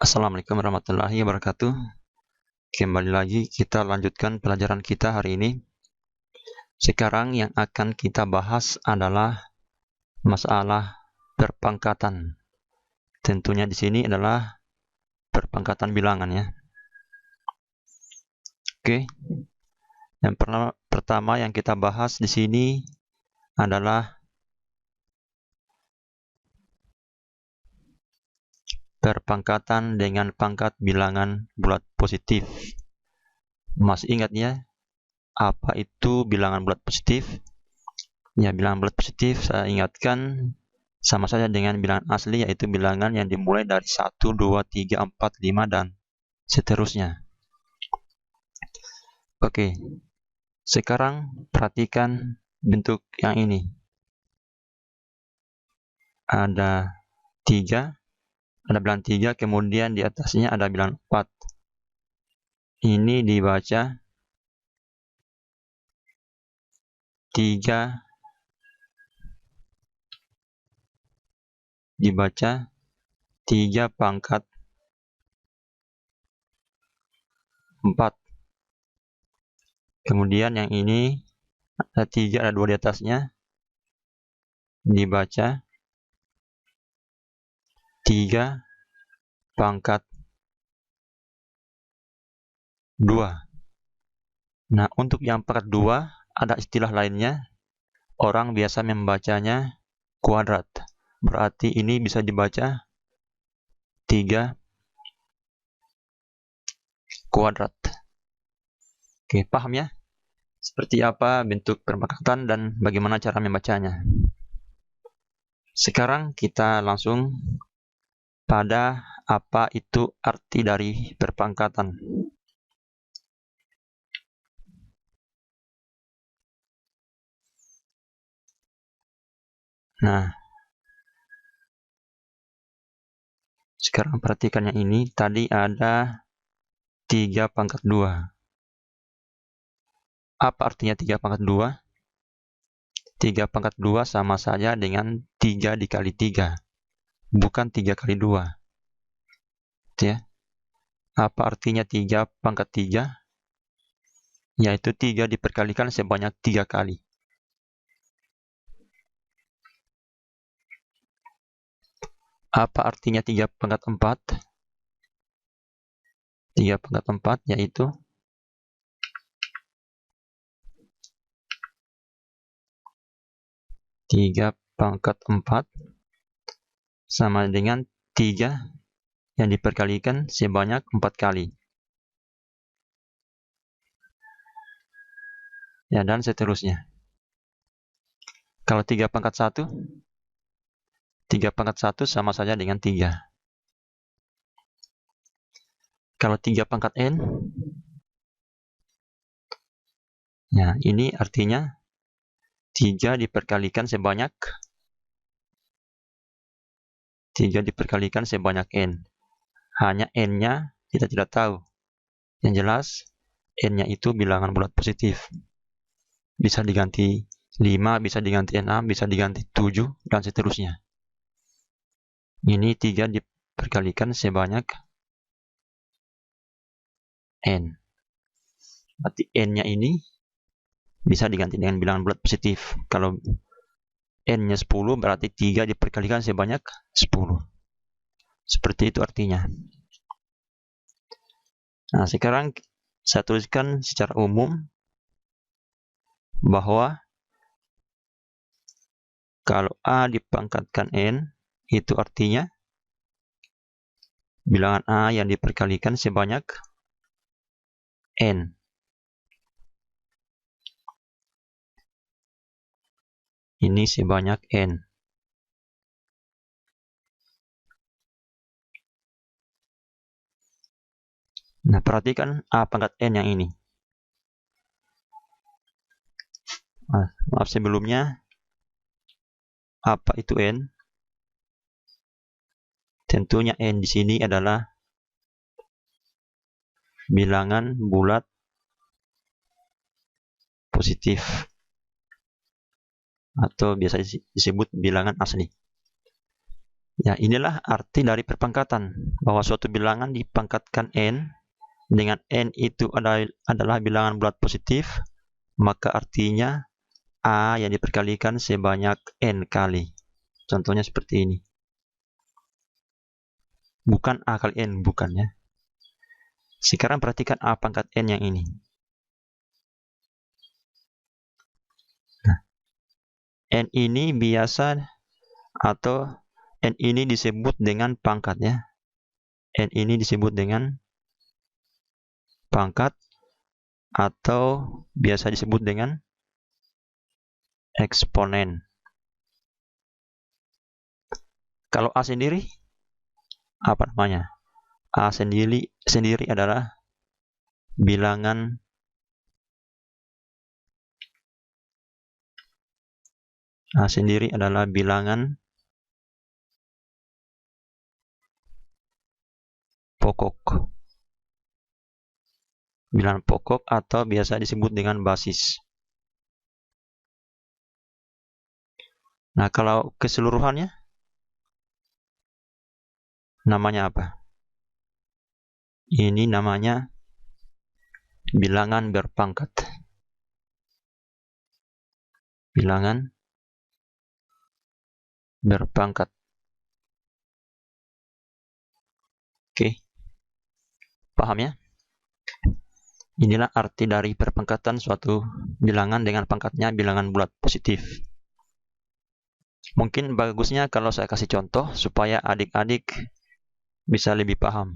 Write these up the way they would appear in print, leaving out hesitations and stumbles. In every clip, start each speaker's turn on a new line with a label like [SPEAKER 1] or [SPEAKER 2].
[SPEAKER 1] Assalamualaikum warahmatullahi wabarakatuh. Kembali lagi kita lanjutkan pelajaran kita hari ini. Sekarang yang akan kita bahas adalah masalah perpangkatan. Tentunya di sini adalah perpangkatan bilangan ya. Oke. Yang pertama yang kita bahas di sini adalah perpangkatan dengan pangkat bilangan bulat positif. Masih ingat ya, apa itu bilangan bulat positif? Ya, bilangan bulat positif saya ingatkan sama saja dengan bilangan asli, yaitu bilangan yang dimulai dari 1, 2, 3, 4, 5, dan seterusnya. Oke, sekarang perhatikan bentuk yang ini. Ada 3, ada bilangan 3, kemudian di atasnya ada bilangan 4. Ini dibaca 3 pangkat 4. Kemudian yang ini ada 3, ada 2 di atasnya, dibaca 3 pangkat 2. Nah, untuk yang pangkat 2 ada istilah lainnya. Orang biasa membacanya kuadrat. Berarti ini bisa dibaca 3 kuadrat. Oke, paham ya? Seperti apa bentuk perpangkatan dan bagaimana cara membacanya. Sekarang kita langsung pada apa itu arti dari perpangkatan. Nah, sekarang perhatikan yang ini. Tadi ada 3 pangkat 2. Apa artinya 3 pangkat 2? 3 pangkat 2 sama saja dengan 3 dikali 3. Bukan 3 kali 2. Ya. Apa artinya 3 pangkat 3? Yaitu 3 diperkalikan sebanyak 3 kali. Apa artinya 3 pangkat 4? 3 pangkat 4 yaitu 3 pangkat 4 sama dengan 3 yang diperkalikan sebanyak 4 kali. Ya, dan seterusnya. Kalau 3 pangkat 1, 3 pangkat 1 sama saja dengan 3. Kalau 3 pangkat n, ya, ini artinya 3 diperkalikan sebanyak n. Hanya n-nya kita tidak tahu. Yang jelas, n-nya itu bilangan bulat positif. Bisa diganti 5, bisa diganti 6, bisa diganti 7, dan seterusnya. Ini 3 diperkalikan sebanyak n. Berarti n-nya ini bisa diganti dengan bilangan bulat positif. Kalau n-nya 10, berarti 3 diperkalikan sebanyak 10. Seperti itu artinya. Nah, sekarang saya tuliskan secara umum bahwa kalau A dipangkatkan n, itu artinya bilangan A yang diperkalikan sebanyak n. Ini sebanyak n. Nah, perhatikan A pangkat n yang ini. Maaf sebelumnya, apa itu n? Tentunya n di sini adalah bilangan bulat positif atau biasa disebut bilangan asli. Ya, inilah arti dari perpangkatan, bahwa suatu bilangan dipangkatkan n, dengan n itu adalah bilangan bulat positif, maka artinya A yang diperkalikan sebanyak n kali. Contohnya seperti ini. Bukan A kali n, bukan ya. Sekarang perhatikan A pangkat n yang ini. Nah, n ini biasa atau n ini disebut dengan pangkat ya. N ini disebut dengan pangkat atau biasa disebut dengan eksponen. Kalau A sendiri, apa namanya? A sendiri adalah bilangan pokok. Bilangan pokok atau biasa disebut dengan basis. Nah, kalau keseluruhannya namanya apa? Ini namanya bilangan berpangkat. Bilangan berpangkat. Oke. Paham ya? Inilah arti dari perpangkatan suatu bilangan dengan pangkatnya bilangan bulat positif. Mungkin bagusnya kalau saya kasih contoh supaya adik-adik bisa lebih paham.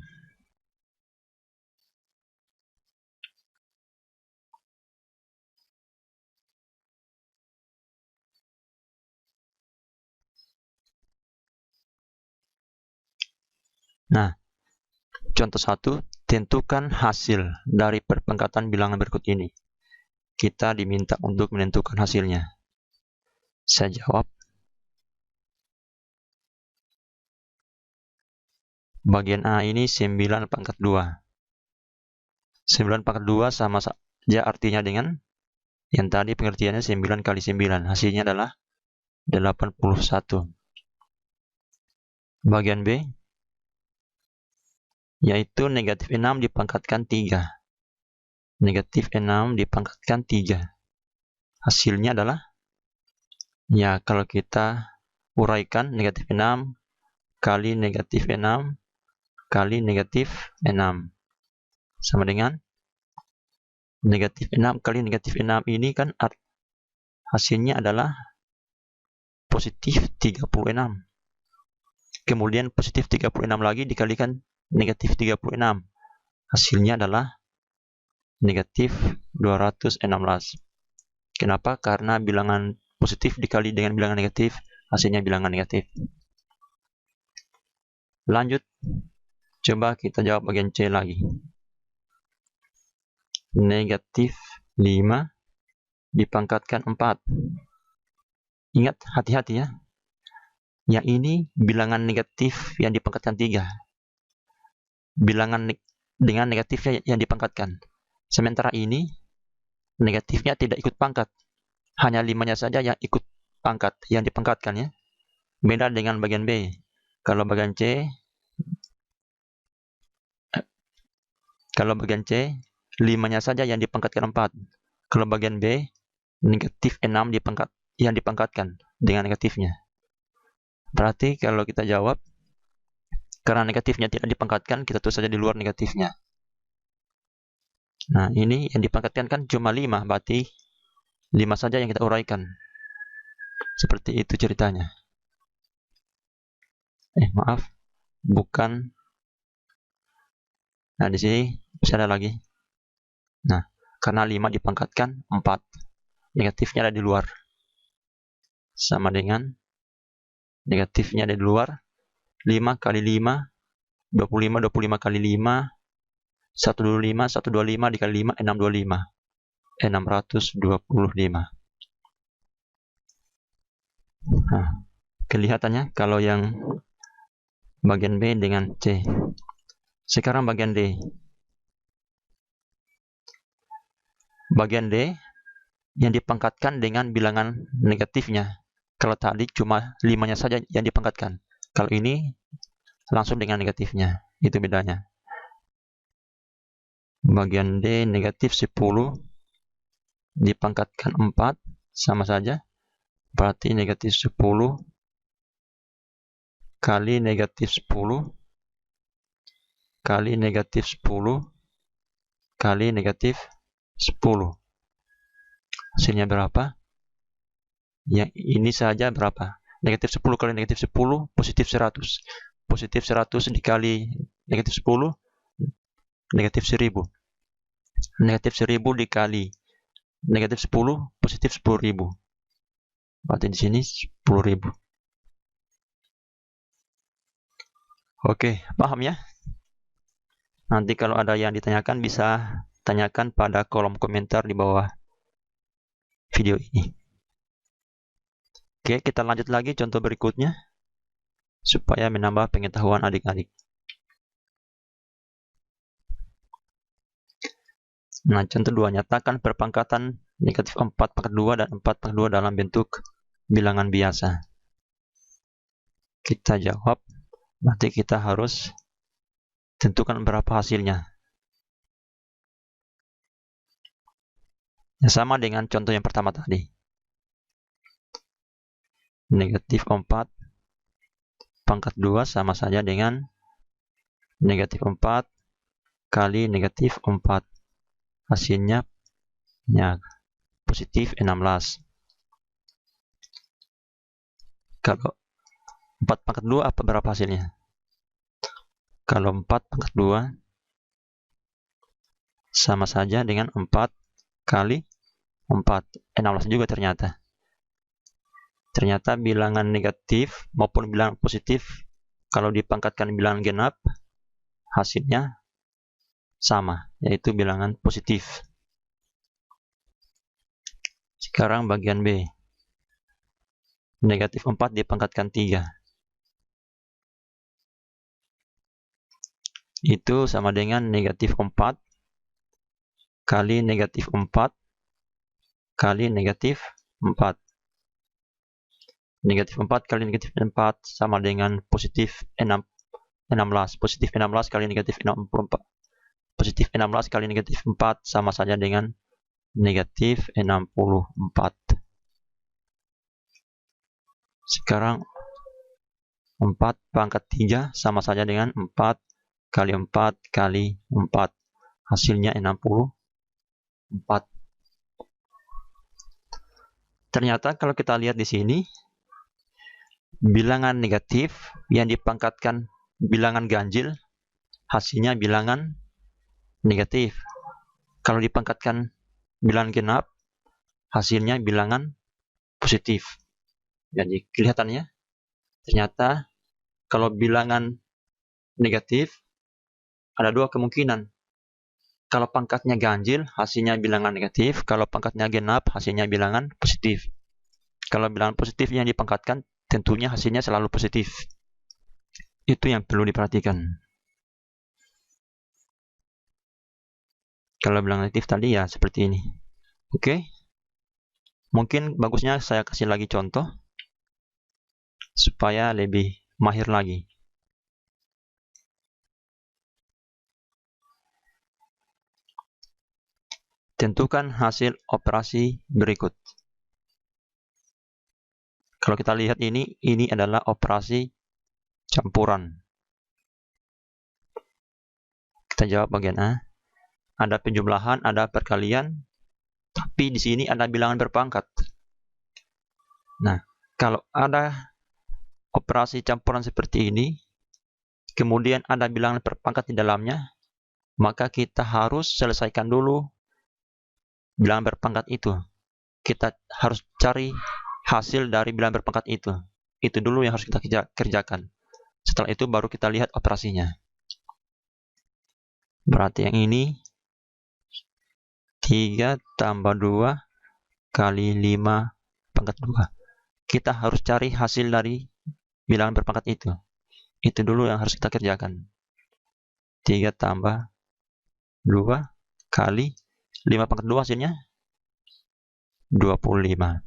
[SPEAKER 1] Nah, contoh 1, tentukan hasil dari perpangkatan bilangan berikut ini. Kita diminta untuk menentukan hasilnya. Saya jawab. Bagian A ini 9 pangkat 2. 9 pangkat 2 sama saja artinya dengan yang tadi pengertiannya 9 kali 9. Hasilnya adalah 81. Bagian B, yaitu negatif 6 dipangkatkan 3. Negatif 6 dipangkatkan 3. Hasilnya adalah, ya kalau kita uraikan, negatif 6 kali negatif 6 kali negatif 6. Sama dengan negatif 6 kali negatif 6 ini kan hasilnya adalah positif 36. Kemudian positif 36 lagi dikalikan negatif 36. Hasilnya adalah negatif 216. Kenapa? Karena bilangan positif dikali dengan bilangan negatif, hasilnya bilangan negatif. Lanjut, coba kita jawab bagian C lagi. Negatif 5 dipangkatkan 4. Ingat, hati-hati ya. Yang ini bilangan negatif yang dipangkatkan 3. Bilangan dengan negatifnya yang dipangkatkan. Sementara ini, negatifnya tidak ikut pangkat. Hanya 5-nya saja yang ikut pangkat, yang dipangkatkan ya. Beda dengan bagian B. Kalau bagian C, 5-nya saja yang dipangkatkan 4. Kalau bagian B, negatif 6 yang dipangkatkan dengan negatifnya. Berarti kalau kita jawab, karena negatifnya tidak dipangkatkan, kita tulis saja di luar negatifnya. Nah, ini yang dipangkatkan kan cuma 5, berarti 5 saja yang kita uraikan. Seperti itu ceritanya. Maaf, bukan. Nah, di sini bisa ada lagi. Nah, karena 5 dipangkatkan 4, negatifnya ada di luar. Sama dengan negatifnya ada di luar. 5 kali 5, 25, 25 kali 5, 125, 125 dikali 5, 625. 625. Nah, kelihatannya kalau yang bagian B dengan C. Sekarang bagian D. Bagian D yang dipangkatkan dengan bilangan negatifnya. Kalau tadi cuma 5-nya saja yang dipangkatkan. Kalau ini langsung dengan negatifnya, itu bedanya. Bagian D negatif 10 dipangkatkan 4 sama saja, berarti negatif 10 kali negatif 10 kali negatif 10 kali negatif 10. Hasilnya berapa? Yang ini saja berapa? Negatif 10 kali negatif 10, positif 100. Positif 100 dikali negatif 10, negatif 1000. Negatif 1000 dikali negatif 10, positif 10.000. Berarti di sini 10.000. Oke, paham ya? Nanti kalau ada yang ditanyakan bisa tanyakan pada kolom komentar di bawah video ini. Oke, kita lanjut lagi contoh berikutnya supaya menambah pengetahuan adik-adik. Nah, contoh 2, nyatakan perpangkatan negatif 4 pangkat 2 dan 4 pangkat 2 dalam bentuk bilangan biasa. Kita jawab, berarti kita harus tentukan berapa hasilnya. Ya, sama dengan contoh yang pertama tadi. Negatif 4 pangkat 2 sama saja dengan negatif 4 kali negatif 4. Hasilnya ya, positif 16. Kalau 4 pangkat 2 apa berapa hasilnya? Kalau 4 pangkat 2 sama saja dengan 4 kali 4. 16 juga ternyata. Ternyata bilangan negatif maupun bilangan positif kalau dipangkatkan bilangan genap hasilnya sama, yaitu bilangan positif. Sekarang bagian B. Negatif 4 dipangkatkan 3. Itu sama dengan negatif 4 kali negatif 4 kali negatif 4. Negatif 4 kali negatif 4 sama dengan positif 16. Positif 16 kali negatif 64. Positif 16 kali negatif 4 sama saja dengan negatif 64. Sekarang 4 pangkat 3 sama saja dengan 4 kali 4 kali 4. Hasilnya 64. Ternyata kalau kita lihat di sini, bilangan negatif yang dipangkatkan bilangan ganjil, hasilnya bilangan negatif. Kalau dipangkatkan bilangan genap, hasilnya bilangan positif. Jadi kelihatannya, ternyata kalau bilangan negatif, ada dua kemungkinan. Kalau pangkatnya ganjil, hasilnya bilangan negatif. Kalau pangkatnya genap, hasilnya bilangan positif. Kalau bilangan positif yang dipangkatkan, tentunya hasilnya selalu positif. Itu yang perlu diperhatikan. Kalau bilangan negatif tadi ya seperti ini. Oke. Mungkin bagusnya saya kasih lagi contoh supaya lebih mahir lagi. Tentukan hasil operasi berikut. Kalau kita lihat ini adalah operasi campuran. Kita jawab bagian A. Ada penjumlahan, ada perkalian, tapi di sini ada bilangan berpangkat. Nah, kalau ada operasi campuran seperti ini, kemudian ada bilangan berpangkat di dalamnya, maka kita harus selesaikan dulu bilangan berpangkat itu. Kita harus cari hasil dari bilangan berpangkat itu. Itu dulu yang harus kita kerjakan. Setelah itu baru kita lihat operasinya. Berarti yang ini 3 tambah 2 kali 5 pangkat 2. Kita harus cari hasil dari bilangan berpangkat itu. Itu dulu yang harus kita kerjakan. 3 tambah 2 kali 5 pangkat 2 hasilnya 25.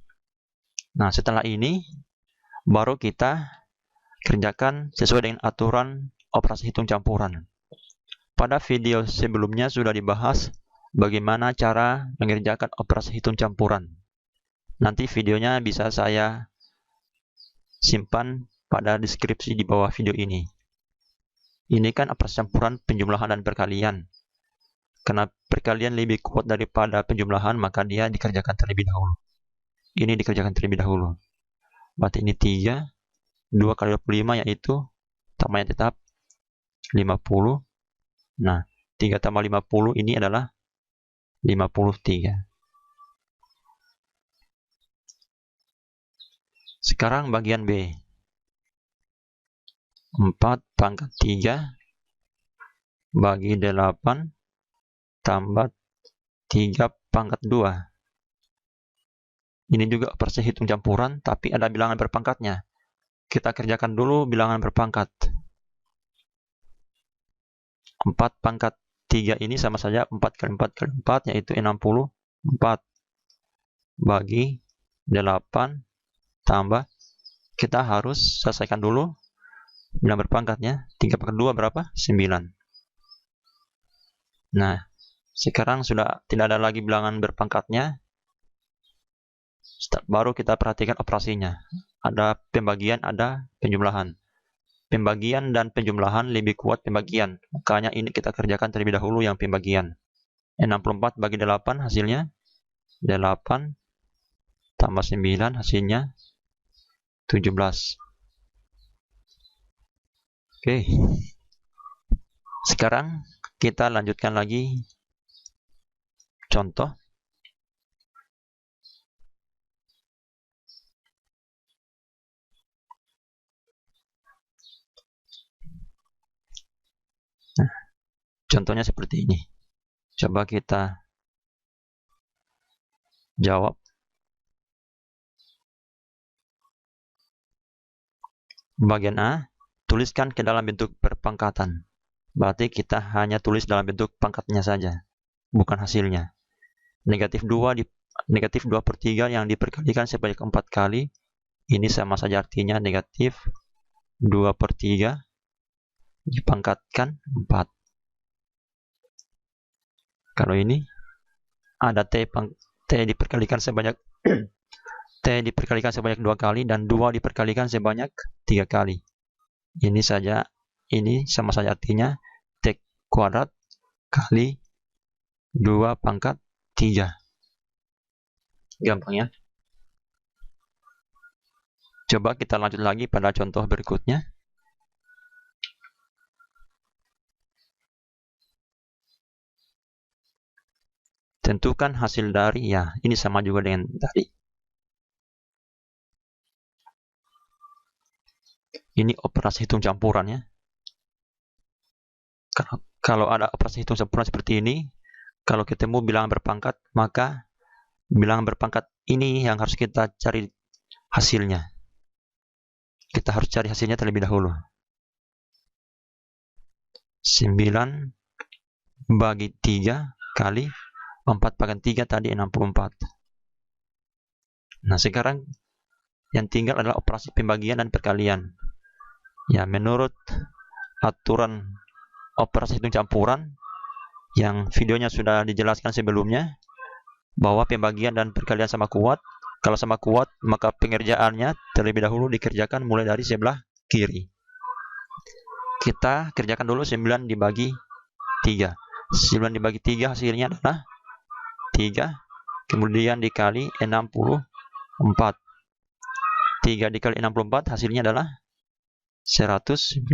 [SPEAKER 1] Nah, setelah ini baru kita kerjakan sesuai dengan aturan operasi hitung campuran. Pada video sebelumnya sudah dibahas bagaimana cara mengerjakan operasi hitung campuran. Nanti videonya bisa saya simpan pada deskripsi di bawah video ini. Ini kan operasi campuran penjumlahan dan perkalian. Karena perkalian lebih kuat daripada penjumlahan, maka dia dikerjakan terlebih dahulu. Ini dikerjakan terlebih dahulu. Berarti ini 3, 2 kali 25 yaitu tambahnya tetap 50. Nah, 3 tambah 50 ini adalah 53. Sekarang bagian B. 4 pangkat 3 bagi 8 tambah 3 pangkat 2. Ini juga operasi hitung campuran, tapi ada bilangan berpangkatnya. Kita kerjakan dulu bilangan berpangkat. 4 pangkat 3 ini sama saja 4 kali 4 kali 4, yaitu 64. Bagi 8 tambah, kita harus selesaikan dulu bilangan berpangkatnya. 3 pangkat 2 berapa? 9. Nah, sekarang sudah tidak ada lagi bilangan berpangkatnya. Baru kita perhatikan operasinya. Ada pembagian, ada penjumlahan. Pembagian dan penjumlahan lebih kuat pembagian. Makanya ini kita kerjakan terlebih dahulu yang pembagian. 64 bagi 8 hasilnya 8 tambah 9 hasilnya 17. Oke. Sekarang kita lanjutkan lagi contoh. Nah, contohnya seperti ini. Coba kita jawab. Bagian A, tuliskan ke dalam bentuk perpangkatan. Berarti kita hanya tulis dalam bentuk pangkatnya saja, bukan hasilnya. Negatif 2 per 3 yang diperkalikan sebanyak 4 kali. Ini sama saja artinya negatif 2 per 3 dipangkatkan 4. Kalau ini ada T diperkalikan sebanyak T diperkalikan sebanyak 2 kali dan 2 diperkalikan sebanyak 3 kali. Ini saja, ini sama saja artinya T kuadrat kali 2 pangkat 3. Gampang ya. Coba kita lanjut lagi pada contoh berikutnya. Tentukan hasil dari, ya ini sama juga dengan tadi. Ini operasi hitung campuran ya. Kalau ada operasi hitung campuran seperti ini, kalau ketemu bilangan berpangkat, maka bilangan berpangkat ini yang harus kita cari hasilnya. Kita harus cari hasilnya terlebih dahulu. 9 bagi 3 kali 4 pangkat 3 tadi 64. Nah, sekarang yang tinggal adalah operasi pembagian dan perkalian. Ya, menurut aturan operasi hitung campuran yang videonya sudah dijelaskan sebelumnya, bahwa pembagian dan perkalian sama kuat. Kalau sama kuat, maka pengerjaannya terlebih dahulu dikerjakan mulai dari sebelah kiri. Kita kerjakan dulu 9 dibagi 3. 9 dibagi 3 hasilnya adalah 3, kemudian dikali 64. 3 dikali 64 hasilnya adalah 192.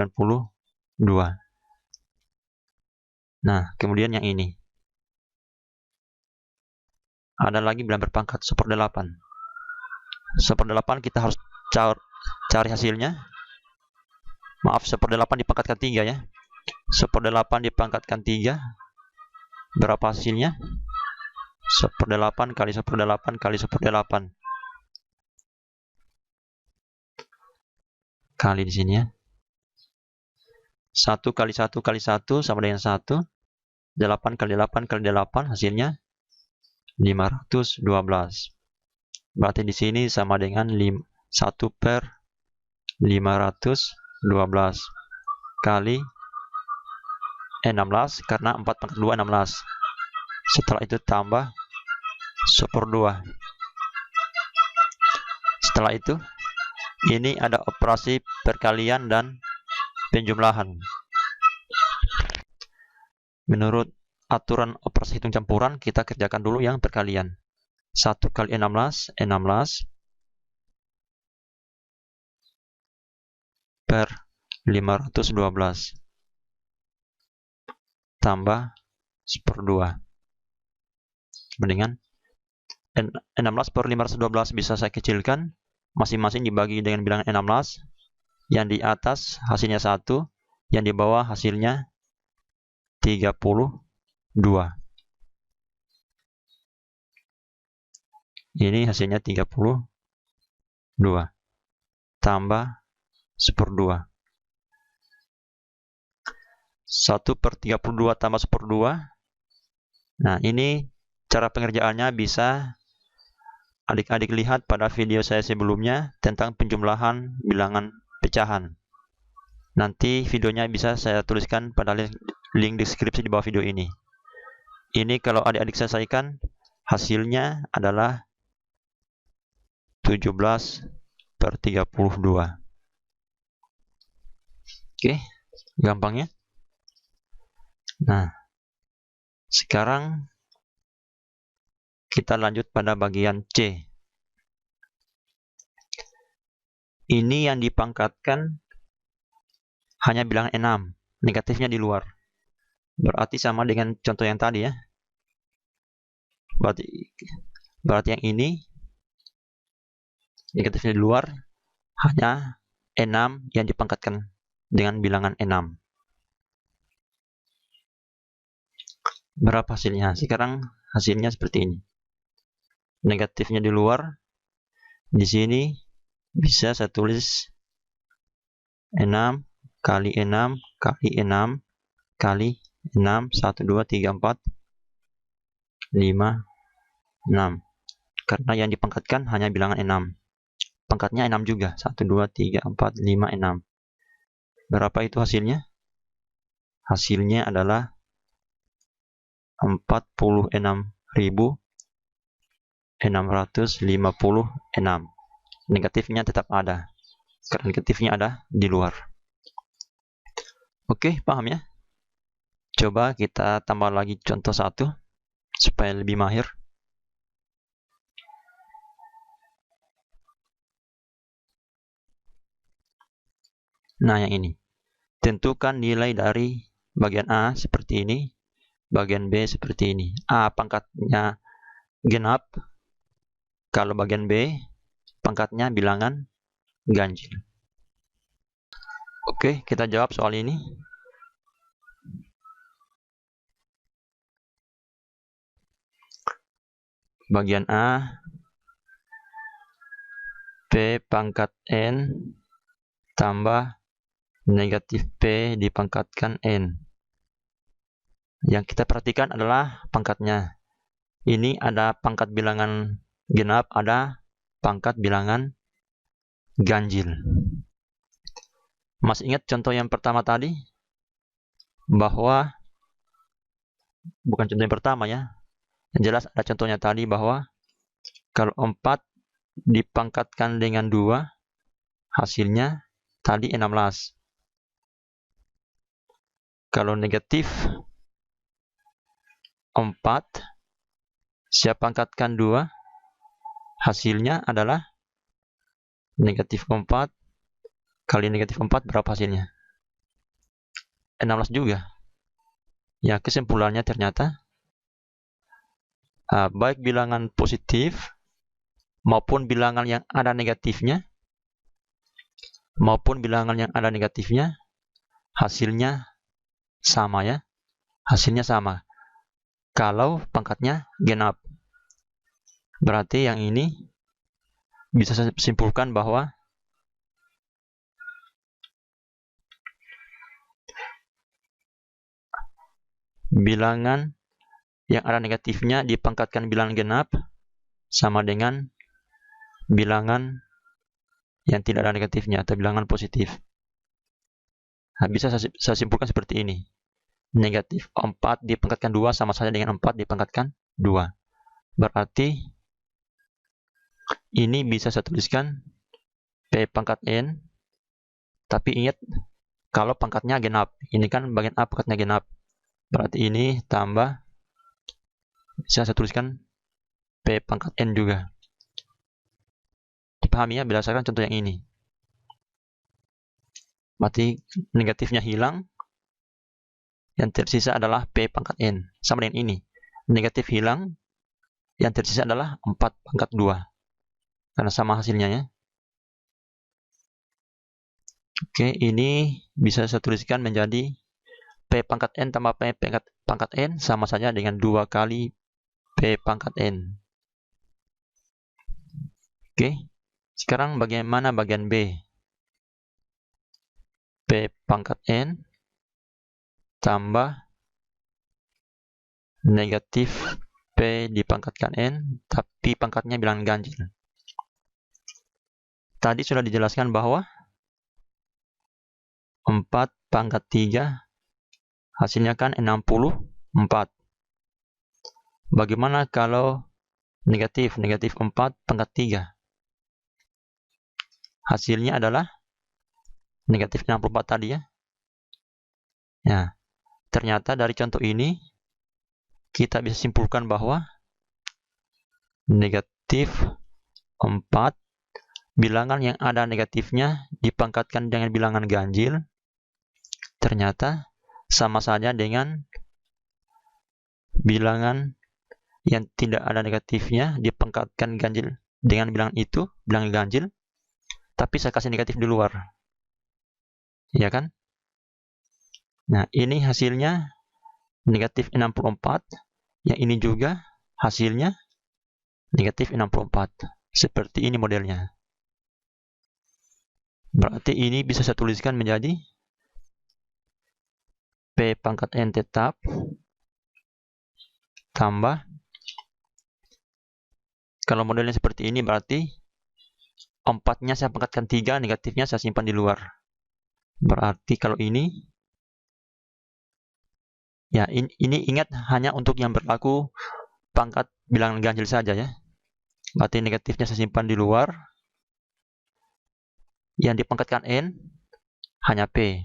[SPEAKER 1] Nah, kemudian yang ini. Ada lagi bilangan berpangkat 1/8. 1/8 kita harus cari hasilnya. Maaf, 1/8 dipangkatkan 3 ya. 1/8 dipangkatkan 3. Berapa hasilnya? 1/8 kali 1/8 kali 1/8. Kali di sini ya. 1 kali 1 kali 1 sama dengan 1. 8 kali 8 kali 8 hasilnya 512. Berarti di sini sama dengan 1/8. 512 kali 16, karena 4 pangkat 2 16. Setelah itu tambah 1/2. Setelah itu ini ada operasi perkalian dan penjumlahan. Menurut aturan operasi hitung campuran, kita kerjakan dulu yang perkalian. 1 kali 16, 16 per 512 tambah 1/2. Mendingan 16 per 512 bisa saya kecilkan, masing-masing dibagi dengan bilangan 16. Yang di atas hasilnya 1, yang di bawah hasilnya 32. Ini hasilnya 32 tambah 1/2. 1 per 32 tambah 1/2. Nah, ini cara pengerjaannya bisa adik-adik lihat pada video saya sebelumnya tentang penjumlahan bilangan pecahan. Nanti videonya bisa saya tuliskan pada link deskripsi di bawah video ini. Ini kalau adik-adik selesaikan, hasilnya adalah 17 per 32. Oke, gampangnya. Nah, sekarang kita lanjut pada bagian C. Ini yang dipangkatkan hanya bilangan 6, negatifnya di luar. Berarti sama dengan contoh yang tadi ya. Berarti yang ini negatifnya di luar, hanya 6 yang dipangkatkan dengan bilangan 6. Berapa hasilnya? Sekarang hasilnya seperti ini. Negatifnya di luar. Di sini bisa saya tulis 6 kali 6 kali 6 kali 6, 1, 2, 3, 4, 5, 6. Karena yang dipangkatkan hanya bilangan 6. Pangkatnya 6 juga. 1, 2, 3, 4, 5, 6. Berapa itu hasilnya? Hasilnya adalah 46.656. Negatifnya tetap ada, karena negatifnya ada di luar. Oke, paham ya? Coba kita tambah lagi contoh 1 supaya lebih mahir. Nah, yang ini. Tentukan nilai dari bagian A seperti ini, bagian B seperti ini. A pangkatnya genap, kalau bagian B pangkatnya bilangan ganjil. Oke, kita jawab soal ini. Bagian A, P pangkat N tambah negatif P dipangkatkan N. Yang kita perhatikan adalah pangkatnya. Ini ada pangkat bilangan genap, ada pangkat bilangan ganjil. Masih ingat contoh yang pertama tadi? Bahwa, bukan contoh yang pertama ya. Yang jelas ada contohnya tadi bahwa kalau 4 dipangkatkan dengan 2, hasilnya tadi 16. Kalau negatif 4, saya pangkatkan 2, hasilnya adalah negatif 4 kali negatif 4, berapa hasilnya? 16 juga. Ya, kesimpulannya ternyata baik bilangan positif maupun bilangan yang ada negatifnya, hasilnya sama ya. Hasilnya sama kalau pangkatnya genap. Berarti yang ini bisa saya simpulkan bahwa bilangan yang ada negatifnya dipangkatkan bilangan genap sama dengan bilangan yang tidak ada negatifnya atau bilangan positif. Nah, bisa saya simpulkan seperti ini. Negatif 4 dipangkatkan 2 sama saja dengan 4 dipangkatkan 2. Berarti ini bisa saya tuliskan P pangkat N, tapi ingat kalau pangkatnya genap. Ini kan bagian A pangkatnya genap. Berarti ini tambah, bisa saya tuliskan P pangkat N juga. Dipahami ya berdasarkan contoh yang ini. Berarti negatifnya hilang, yang tersisa adalah P pangkat N. Sama dengan ini. Negatif hilang, yang tersisa adalah 4 pangkat 2. Karena sama hasilnya ya. Oke, ini bisa saya tuliskan menjadi P pangkat N tambah P pangkat N sama saja dengan 2 kali P pangkat N. Oke, sekarang bagaimana bagian B? P pangkat N tambah negatif P dipangkatkan N, tapi pangkatnya bilangan ganjil. Tadi sudah dijelaskan bahwa 4 pangkat 3 hasilnya kan 64. Bagaimana kalau negatif 4 pangkat 3? Hasilnya adalah negatif 64 tadi ya. Ya, ternyata dari contoh ini kita bisa simpulkan bahwa negatif 4 bilangan yang ada negatifnya dipangkatkan dengan bilangan ganjil ternyata sama saja dengan bilangan yang tidak ada negatifnya dipangkatkan ganjil dengan bilangan itu, bilangan ganjil, tapi saya kasih negatif di luar. Ya kan? Nah, ini hasilnya negatif 64. Yang ini juga hasilnya negatif 64. Seperti ini modelnya. Berarti ini bisa saya tuliskan menjadi P pangkat N tetap tambah, kalau modelnya seperti ini berarti 4-nya saya pangkatkan 3, negatifnya saya simpan di luar. Berarti kalau ini, ya ini ingat hanya untuk yang berlaku pangkat bilangan ganjil saja ya. Berarti negatifnya saya simpan di luar. Yang dipangkatkan N hanya P.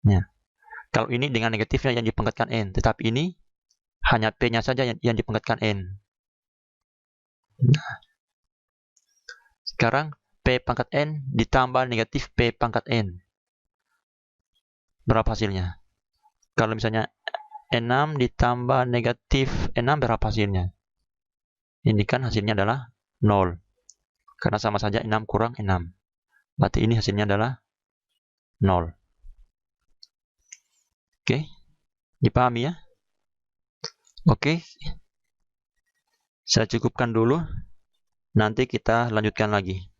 [SPEAKER 1] Nah, kalau ini dengan negatifnya yang dipangkatkan N, tetapi ini hanya P-nya saja yang dipangkatkan N. Nah, sekarang P pangkat N ditambah negatif P pangkat N. Berapa hasilnya? Kalau misalnya 6 ditambah negatif 6 berapa hasilnya? Ini kan hasilnya adalah 0. Karena sama saja 6 kurang 6. Berarti ini hasilnya adalah 0. Oke, dipahami ya? Oke, saya cukupkan dulu. Nanti kita lanjutkan lagi.